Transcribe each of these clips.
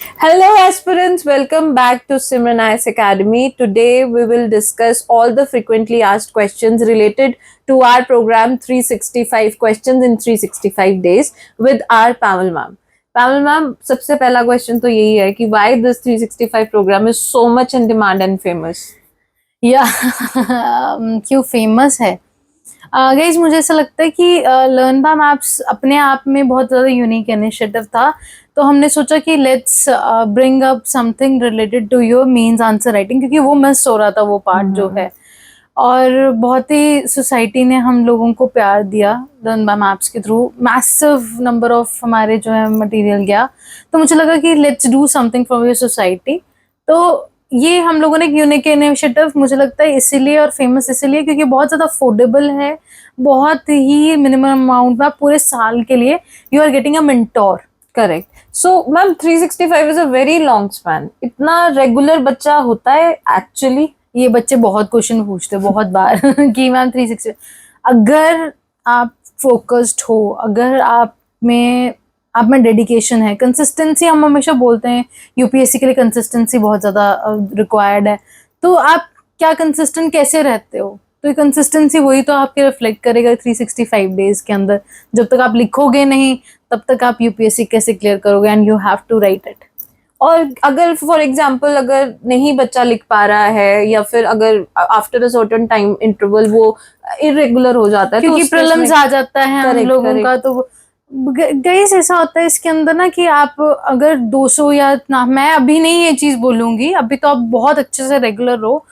Hello, aspirants. Welcome back to Simran IS Academy. Today, we will discuss all the frequently asked questions related to our program 365 questions in 365 days with our Pamal ma'am. Pamal ma'am, सबसे पहला question तो यही है कि why this 365 program is so much in demand and famous? या क्यों famous है guys मुझे ऐसा लगता है कि लर्न बाय मैप्स अपने आप में बहुत ज़्यादा यूनिक इनिशिएटिव था। तो हमने सोचा कि let's bring up something related to your means answer writing, क्योंकि वो मिस हो रहा था वो पार्ट जो है। और बहुत ही सोसाइटी ने हम लोगों को प्यार दिया लर्न बाय मैप्स के थ्रू। मैसिव नंबर ऑफ हमारे जो है मटेरियल गया, तो मुझे लगा कि let's do something for your society. तो ये हम लोगों ने एक यूनिक इनिशिएटिव मुझे लगता है इसीलिए और फेमस इसीलिए क्योंकि बहुत ज़्यादा अफोर्डेबल है। बहुत ही मिनिमम अमाउंट में पूरे साल के लिए you are getting a mentor. Correct. So ma'am 365 is a very long span. इतना रेगुलर बच्चा होता है एक्चुअली? ये बच्चे बहुत क्वेश्चन पूछते हैं बहुत बार कि मैम 360 अगर आप फोकस्ड हो, अगर आप में डेडिकेशन है, कंसिस्टेंसी हम हमेशा बोलते हैं यूपीएससी के लिए कंसिस्टेंसी बहुत ज़्यादा रिक्वायर्ड है। तो आप क्या कंसिस्टेंट कैसे रहते हो? तो ये कंसिस्टेंसी वही तो आपके रिफ्लेक्ट करेगा 365 डेज के अंदर। जब तक आप लिखोगे नहीं तब तक आप यूपीएससी कैसे क्लियर करोगे? And you have to write it. और अगर फॉर एग्जाम्पल अगर नहीं बच्चा लिख पा रहा है या फिर अगर after a certain time interval वो इरेगुलर हो जाता है, क्योंकि प्रॉब्लम्स आ जाता है हम लोगों का, तो गाइस ऐसा होता है इसके अंदर ना कि आप अगर 200 या ना, मैं अभी नहीं ये चीज बोलूंगी, अभी तो आप बहुत अच्छे से रेगुलर रहो।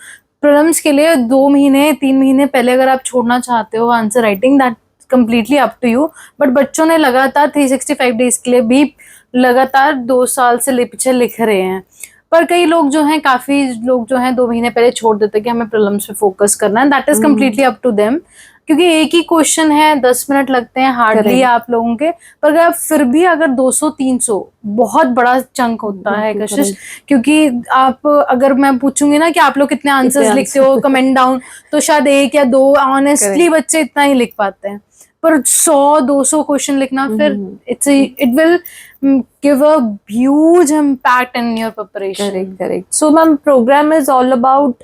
प्रॉब्लम्स के लिए 2 महीने 3 महीने पहले अगर आप छोड़ना चाहते हो answer writing, that completely up to you. But बच्चों ने लगातार 365 डेज के लिए भी लगातार 2 साल से पीछे लिख रहे हैं। पर कई लोग जो हैं, काफी लोग जो हैं 2 महीने पहले छोड़ देते हैं कि हमें प्रॉब्लम्स पे फोकस करना है। That is completely up to them, क्योंकि एक ही क्वेश्चन है, 10 मिनट लगते हैं हार्डली आप लोगों के। पर अगर आप फिर भी अगर 200-300 बहुत बड़ा चंक होता है कशिश, क्योंकि आप अगर मैं पूछूंगी ना कि आप लोग कितने आंसर्स लिखते हो कमेंट डाउन, तो शायद 1 या 2 ऑनेस्टली बच्चे इतना ही लिख पाते हैं। पर 100-200 क्वेश्चन लिखना फिर it will give a huge impact in your preparation. Correct. So ma'am program is all about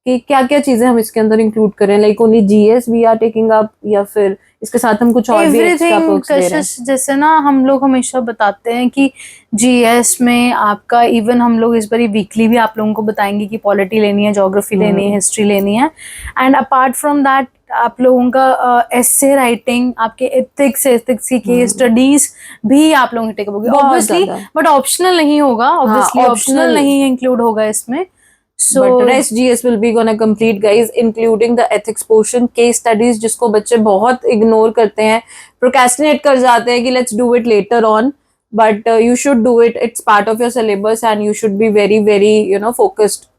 कि क्या क्या चीजें हम इसके अंदर इंक्लूड करें, like only GS we are taking up या फिर इसके साथ हम कुछ और भी एक्स्ट्रा पर्क्स दे रहे हैं? जैसे ना हम लोग हमेशा बताते हैं कि जीएस में आपका इवन हम लोग इस बारी वीकली भी आप लोगों को बताएंगे कि पॉलिटी लेनी है, ज्योग्राफी लेनी है, हिस्ट्री लेनी है। एंड अपार्ट फ्रॉम दैट आप लोगों का एस्से राइटिंग, आपके एथिक्स की केस स्टडीज भी आप लोगों की टेकअप होगी ऑब्वियसली, बट ऑप्शनल नहीं होगा। ऑब्वियसली ऑप्शनल नहीं इंक्लूड होगा इसमें। So, but rest GS will be gonna complete guys, including the ethics portion, case studies जिसको बच्चे बहुत ignore करते हैं, procrastinate कर जाते हैं कि let's do it later on, but you should do it. It's part of your syllabus and you should be very very focused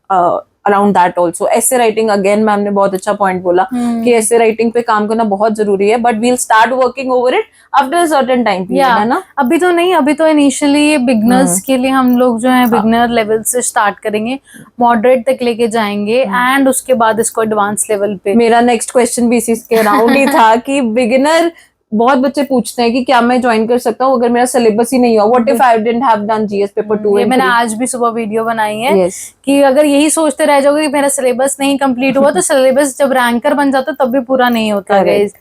around that also. essay writing again ma'am ने बहुत अच्छा point बोला कि essay writing पे काम करना बहुत जरूरी है, but we'll start working over it after a certain time period, है ना? अभी तो नहीं, अभी तो इनिशियली ये बिगनर्स के लिए हम लोग जो है बिगनर लेवल से स्टार्ट करेंगे, मॉडरेट तक लेके जाएंगे एंड उसके बाद इसको एडवांस लेवल पे। मेरा नेक्स्ट क्वेश्चन भी इसी के अराउंड ही था कि बिगिनर बहुत बच्चे पूछते हैं कि क्या मैं ज्वाइन कर सकता हूँ अगर मेरा सिलेबस ही नहीं हुआ? What if I didn't have done GS paper 2 and 3? मैंने आज भी सुबह वीडियो बनाई है कि अगर यही सोचते रह जाओगे कि मेरा सिलेबस नहीं कंप्लीट हुआ तो सिलेबस जब रैंकर बन जाता तब भी पूरा नहीं होता गाइस।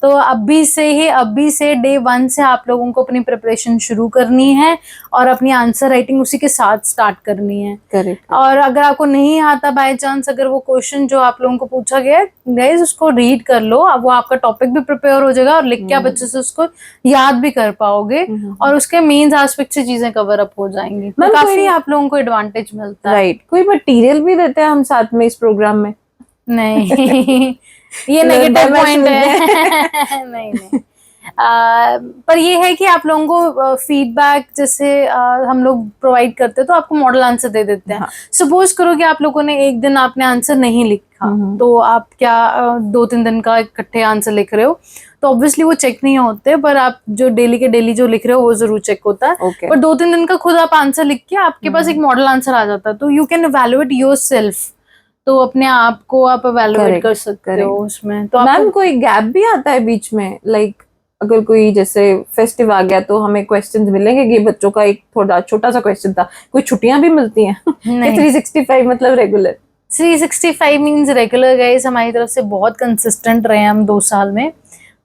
तो अभी से डे 1 से आप लोगों को अपनी प्रिपरेशन शुरू करनी है और अपनी आंसर राइटिंग उसी के साथ स्टार्ट करनी है। करेक्ट। और अगर आपको नहीं आता बाय चांस, अगर वो क्वेश्चन जो आप लोगों को पूछा गया है गाइस उसको रीड कर लो, अब वो आपका टॉपिक भी प्रिपेयर हो जाएगा और लिख के आप अच्छे से उसको याद भी कर पाओगे और उसके मेंस एस्पेक्ट से चीजें कवर अप हो जाएंगी। तो काफी आप लोगों को एडवांटेज मिलता है। राइट। कोई मटेरियल भी देते हैं हम साथ में इस प्रोग्राम में? नहीं ये नेगेटिव पॉइंट है नहीं पर ये है कि आप लोगों को फीडबैक जैसे हम लोग प्रोवाइड करते हैं तो आपको मॉडल आंसर दे देते हैं। सपोज करो कि आप लोगों ने एक दिन आपने आंसर नहीं लिखा, तो आप क्या 2-3 दिन का इकट्ठे आंसर लिख रहे हो, तो ऑब्वियसली वो चेक नहीं होते, पर आप जो डेली के डेली जो लिख रहे हो वो जरूर चेक होता है। पर 2-3 दिन का खुद आप आंसर लिख के आपके पास एक मॉडल आंसर आ जाता है, तो यू कैन इवैल्यूएट योरसेल्फ, तो अपने आप को आप इवैल्यूएट कर सकते हो उसमें। तो मैम कोई गैप भी आता है बीच में, लाइक अगर कोई जैसे फेस्टिव आ गया तो हमें क्वेश्चंस मिलेंगे कि बच्चों का एक थोड़ा छोटा सा क्वेश्चन था, कोई छुट्टियां भी मिलती हैं? नहीं। 365 मतलब रेगुलर? 365 मीन्स रेगुलर गाइस, हमारी तरफ से बहुत कंसिस्टेंट रहे हम 2 साल में।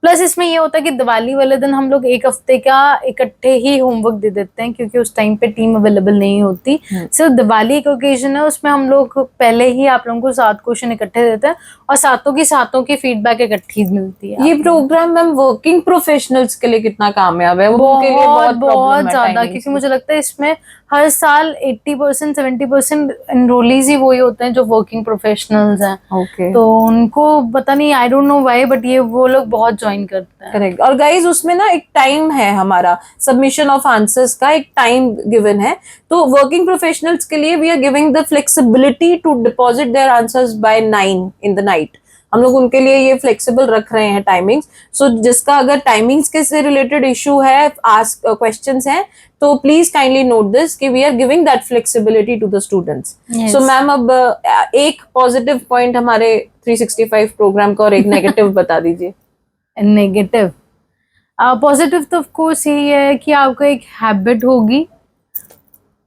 प्लस इसमें ये होता है कि दिवाली वाले दिन हम लोग एक हफ्ते का इकट्ठे ही होमवर्क दे देते हैं, क्योंकि उस टाइम पे टीम अवेलेबल नहीं होती। सिर्फ दिवाली एक ओकेजन है, उसमें हम लोग पहले ही आप लोगों को 7 क्वेश्चन इकट्ठे देते हैं और सातों की फीडबैक इकट्ठी मिलती है। ये प्रोग्राम मैम वर्किंग प्रोफेशनल्स के लिए कितना कामयाब है? वो उनके लिए बहुत ज्यादा, क्योंकि मुझे लगता है इसमें हर साल 80% 70% एनरोलीज ही वही होते हैं जो वर्किंग प्रोफेशनल्स हैं। Okay. तो उनको पता नहीं, I don't know why, but ये वो लोग बहुत ज्वाइन करते हैं। करेक्ट। और गाइज उसमें ना एक टाइम है, हमारा सबमिशन ऑफ आंसर्स का एक टाइम गिवन है। तो वर्किंग प्रोफेशनल्स के लिए we are giving the flexibility to deposit their answers by 9 in the night। हम लोग उनके लिए ये फ्लेक्सिबल रख रहे हैं टाइमिंग्स। सो जिसका अगर टाइमिंग्स के से रिलेटेड इशू है, आस्क क्वेश्चंस हैं, तो प्लीज काइंडली नोट दिस कि we are giving that flexibility to the students. So ma'am अब एक पॉजिटिव पॉइंट हमारे 365 प्रोग्राम का और एक नेगेटिव बता दीजिए। नेगेटिव पॉजिटिव तो ऑफ कोर्स यही है कि आपको एक हैबिट होगी,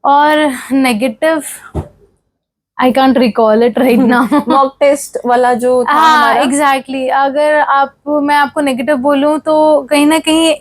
और negative I can't recall it right now. Mock test वाला जो था हमारा। एग्जैक्टली। अगर मैं आपको नेगेटिव बोलूं तो कहीं ना कहीं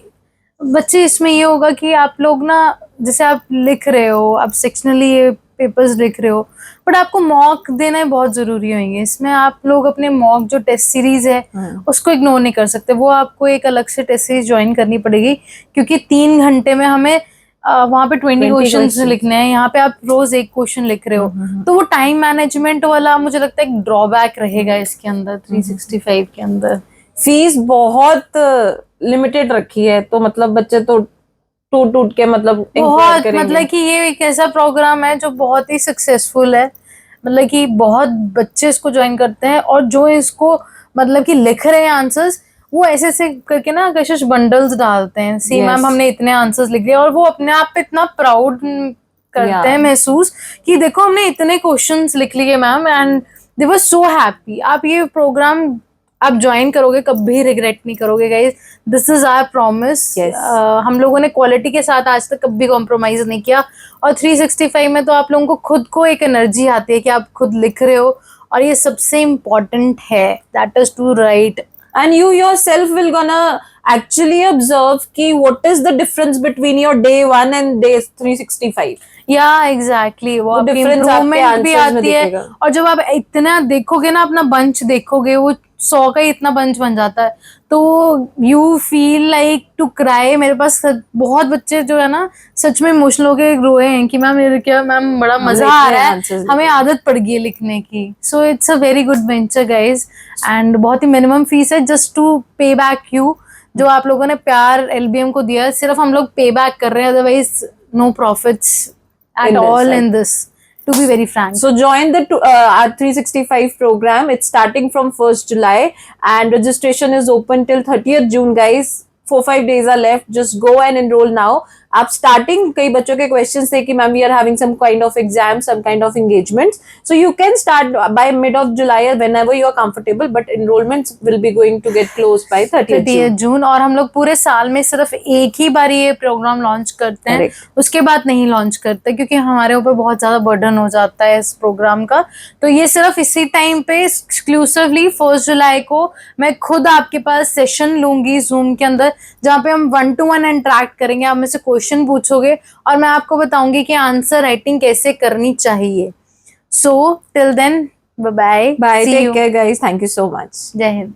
बच्चे इसमें ये होगा कि आप लोग ना, जैसे आप लिख रहे हो, आप सेक्शनली ये पेपर्स लिख रहे हो, बट आपको मॉक देना बहुत जरूरी होंगे। इसमें आप लोग अपने मॉक जो टेस्ट सीरीज है उसको इग्नोर नहीं कर सकते। वो आपको एक अलग से टेस्ट सीरीज ज्वाइन करनी पड़ेगी, क्योंकि 3 घंटे में हमें वहां पे 20 क्वेश्चन लिखने हैं। यहाँ पे आप रोज एक क्वेश्चन लिख रहे हो, तो वो टाइम मैनेजमेंट वाला मुझे लगता है एक ड्रॉबैक रहेगा इसके अंदर 365 के अंदर। फीस बहुत लिमिटेड रखी है, तो मतलब बच्चे तो टूट टूट के मतलब बहुत, मतलब कि ये एक ऐसा प्रोग्राम है जो बहुत ही सक्सेसफुल है। मतलब कि बहुत बच्चे इसको ज्वाइन करते हैं, और जो इसको मतलब कि लिख रहे हैं आंसर्स, वो ऐसे ऐसे करके ना कशिश बंडल्स डालते हैं, सी मैम हमने इतने आंसर्स लिख लिए, और वो अपने आप पे इतना प्राउड करते हैं महसूस कि देखो हमने इतने क्वेश्चंस लिख लिए ma'am, and they were so happy. आप ये प्रोग्राम आप ज्वाइन करोगे, कभी रिग्रेट नहीं करोगे guys, this is our promise. हम लोगों ने क्वालिटी के साथ आज तक कभी कॉम्प्रोमाइज नहीं किया, और 365 में तो आप लोगों को खुद को एक एनर्जी आती है कि आप खुद लिख रहे हो, और ये सबसे इम्पोर्टेंट है, that is to write. And you yourself will gonna actually observe कि what is the difference between your day 1 and day 365। या एग्जैक्टली, वो आपकी difference आपके इम्प्रूवमेंट भी answers में आती है। दिखेगा। और जब आप इतना देखोगे ना, अपना बंच देखोगे, वो 100 का ही इतना बंच बन जाता है, तो you feel like to cry. मेरे पास बहुत बच्चे जो है ना सच में इमोशनल होके रोए हैं कि मैम बड़ा मजा आ रहा है, हमें आदत पड़ गई है लिखने की। So it's a very good venture guys, and बहुत ही मिनिमम फीस है जस्ट टू पे बैक यू। जो आप लोगों ने प्यार LBM को दिया, सिर्फ हम लोग पे बैक कर रहे हैं, otherwise no profits at all in this, to be very frank. So join the our 365 program. It's starting from 1st July and registration is open till 30th June guys. 4-5 days are left. Just go and enroll now. आप starting, कई बच्चों के question थे कि ma'am we are having some kind of exam, some kind of engagements, so you can start by mid of July और whenever you are comfortable, but enrolments will be going to get close by 30th June. और हम लोग पूरे साल में सिर्फ एक ही बार ये प्रोग्राम लॉन्च करते हैं, उसके बाद नहीं लॉन्च करते, क्योंकि हमारे ऊपर बहुत ज्यादा बर्डन हो जाता है इस प्रोग्राम का। तो ये सिर्फ इसी टाइम पे एक्सक्लूसिवली 1 जुलाई को मैं खुद आपके पास सेशन लूंगी जूम के अंदर, जहाँ पे हम 1-to-1 इंटरेक्ट करेंगे। आप में से क्वेश्चन पूछोगे और मैं आपको बताऊंगी कि आंसर राइटिंग कैसे करनी चाहिए। So till then, bye bye, take care guys, thank you so much, जय हिंद।